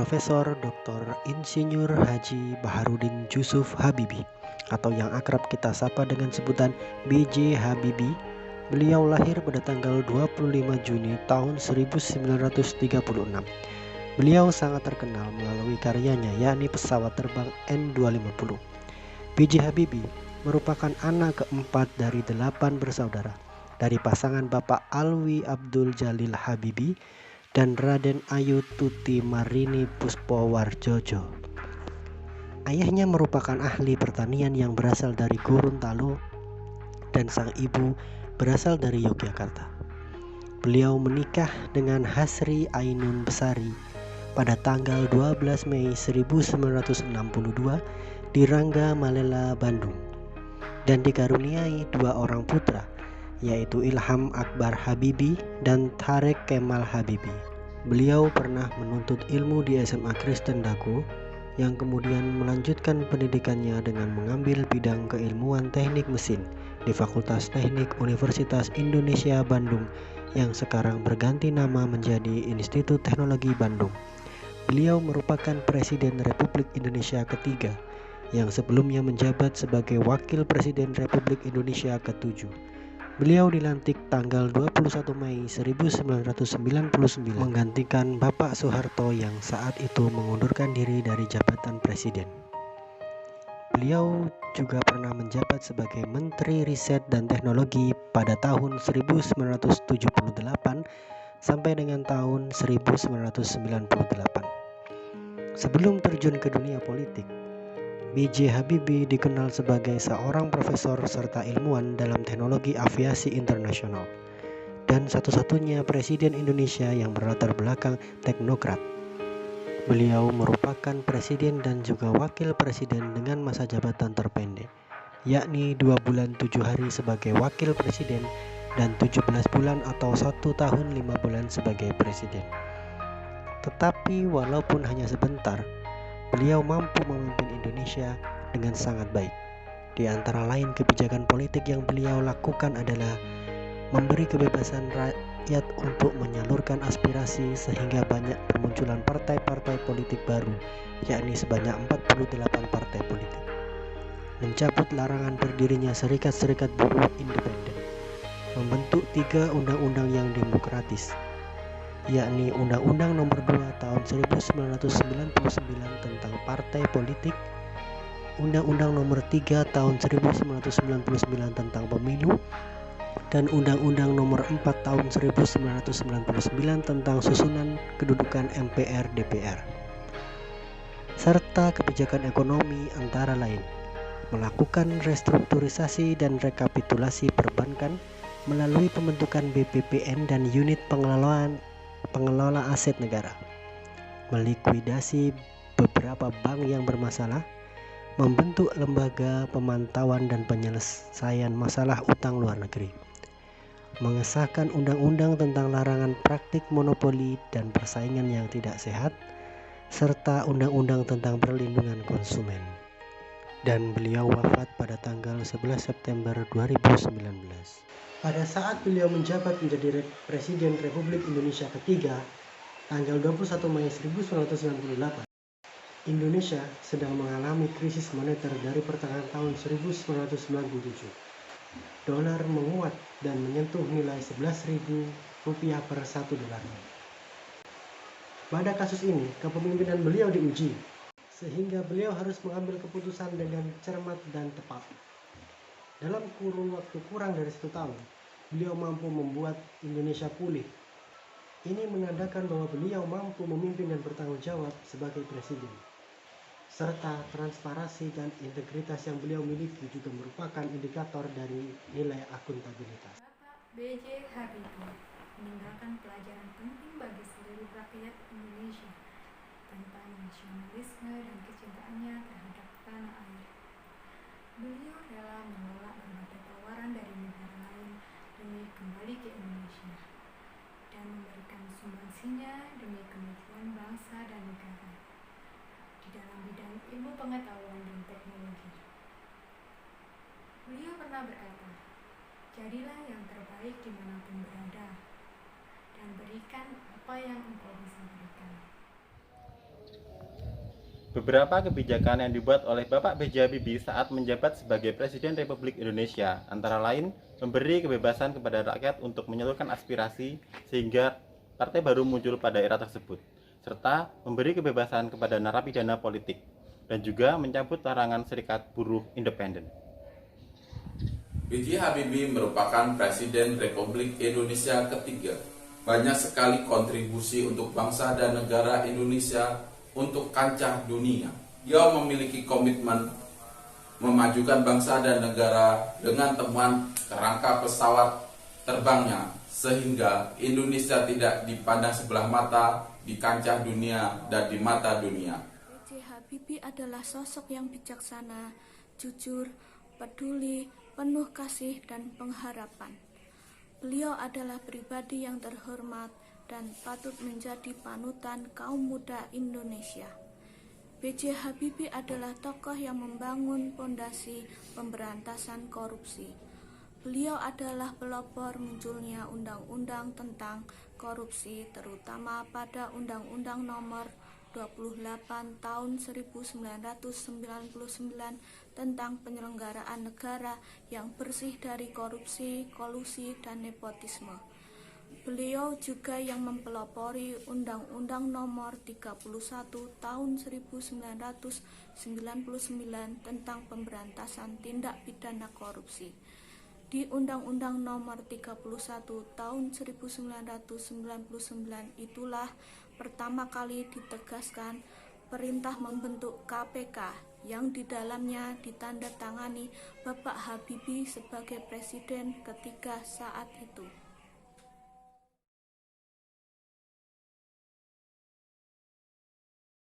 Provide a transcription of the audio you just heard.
Profesor Dr. Insinyur Haji Baharudin Jusuf Habibie atau yang akrab kita sapa dengan sebutan B.J. Habibie. Beliau lahir pada tanggal 25 Juni tahun 1936. Beliau sangat terkenal melalui karyanya yakni pesawat terbang N250. B.J. Habibie merupakan anak keempat dari 8 bersaudara dari pasangan Bapak Alwi Abdul Jalil Habibie dan Raden Ayu Tuti Marini Puspowarjojo. Ayahnya merupakan ahli pertanian yang berasal dari Gorontalo dan sang ibu berasal dari Yogyakarta. Beliau menikah dengan Hasri Ainun Besari pada tanggal 12 Mei 1962 di Rangga Malela, Bandung, dan dikaruniai 2 orang putra, yaitu Ilham Akbar Habibie dan Tharek Kemal Habibie. Beliau pernah menuntut ilmu di SMA Kristen Dago, yang kemudian melanjutkan pendidikannya dengan mengambil bidang keilmuan teknik mesin di Fakultas Teknik Universitas Indonesia Bandung yang sekarang berganti nama menjadi Institut Teknologi Bandung. Beliau merupakan Presiden Republik Indonesia ketiga yang sebelumnya menjabat sebagai Wakil Presiden Republik Indonesia ke-7. Beliau dilantik tanggal 21 Mei 1999 menggantikan Bapak Soeharto yang saat itu mengundurkan diri dari jabatan presiden. Beliau juga pernah menjabat sebagai Menteri Riset dan Teknologi pada tahun 1978 sampai dengan tahun 1998. Sebelum terjun ke dunia politik, B.J. Habibie dikenal sebagai seorang profesor serta ilmuwan dalam teknologi aviasi internasional dan satu-satunya presiden Indonesia yang berlatar belakang teknokrat. Beliau merupakan presiden dan juga wakil presiden dengan masa jabatan terpendek, yakni 2 bulan 7 hari sebagai wakil presiden dan 17 bulan atau 1 tahun 5 bulan sebagai presiden. Tetapi walaupun hanya sebentar, beliau mampu memimpin Indonesia dengan sangat baik. Di antara lain kebijakan politik yang beliau lakukan adalah memberi kebebasan rakyat untuk menyalurkan aspirasi sehingga banyak bermunculan partai-partai politik baru, yakni sebanyak 48 partai politik. Mencabut larangan berdirinya serikat-serikat buruh independen. Membentuk 3 undang-undang yang demokratis, yakni Undang-Undang Nomor 2 Tahun 1999 tentang Partai Politik, Undang-Undang Nomor 3 Tahun 1999 tentang Pemilu, dan Undang-Undang Nomor 4 Tahun 1999 tentang Susunan Kedudukan MPR DPR, serta kebijakan ekonomi antara lain melakukan restrukturisasi dan rekapitulasi perbankan melalui pembentukan BPPN dan unit pengelola aset negara, melikuidasi beberapa bank yang bermasalah, membentuk lembaga pemantauan dan penyelesaian masalah utang luar negeri, mengesahkan undang-undang tentang larangan praktik monopoli dan persaingan yang tidak sehat, serta undang-undang tentang perlindungan konsumen. Dan beliau wafat pada tanggal 11 September 2019. Pada saat beliau menjabat menjadi Presiden Republik Indonesia ketiga, tanggal 21 Mei 1998, Indonesia sedang mengalami krisis moneter dari pertengahan tahun 1997. Dolar menguat dan menyentuh nilai Rp11.000 per 1 dolar. Pada kasus ini, kepemimpinan beliau diuji, sehingga beliau harus mengambil keputusan dengan cermat dan tepat. Dalam kurun waktu kurang dari 1 tahun, beliau mampu membuat Indonesia pulih. Ini menandakan bahwa beliau mampu memimpin dan bertanggung jawab sebagai presiden. Serta transparansi dan integritas yang beliau miliki juga merupakan indikator dari nilai akuntabilitas. Bapak B.J. Habibie meninggalkan pelajaran penting bagi seluruh rakyat Indonesia tentang nasionalisme dan kecintaannya terhadap tanah air. Beliau rela menolak berbagai tawaran dari negara lain demi kembali ke Indonesia dan memberikan sumbangsinya demi kemajuan bangsa dan negara di dalam bidang ilmu pengetahuan dan teknologi. Beliau pernah berkata, "Jadilah yang terbaik dimanapun berada, dan berikan apa yang engkau bisa berikan." Beberapa kebijakan yang dibuat oleh Bapak B.J. Habibie saat menjabat sebagai Presiden Republik Indonesia antara lain memberi kebebasan kepada rakyat untuk menyalurkan aspirasi sehingga partai baru muncul pada era tersebut, serta memberi kebebasan kepada narapidana politik dan juga mencabut larangan serikat buruh independen. B.J. Habibie merupakan Presiden Republik Indonesia ketiga. Banyak sekali kontribusi untuk bangsa dan negara Indonesia untuk kancah dunia. Dia memiliki komitmen memajukan bangsa dan negara dengan temuan kerangka pesawat terbangnya, sehingga Indonesia tidak dipandang sebelah mata di kancah dunia dan di mata dunia. B.J. Habibie adalah sosok yang bijaksana, jujur, peduli, penuh kasih dan pengharapan. Beliau adalah pribadi yang terhormat dan patut menjadi panutan kaum muda Indonesia. B.J. Habibie adalah tokoh yang membangun fondasi pemberantasan korupsi. Beliau adalah pelopor munculnya undang-undang tentang korupsi, terutama pada Undang-Undang Nomor 28 Tahun 1999 tentang penyelenggaraan negara yang bersih dari korupsi, kolusi, dan nepotisme. Beliau juga yang mempelopori Undang-Undang Nomor 31 Tahun 1999 tentang pemberantasan tindak pidana korupsi. Di Undang-Undang Nomor 31 Tahun 1999 itulah pertama kali ditegaskan perintah membentuk KPK yang di dalamnya ditandatangani Bapak Habibie sebagai presiden ketiga saat itu.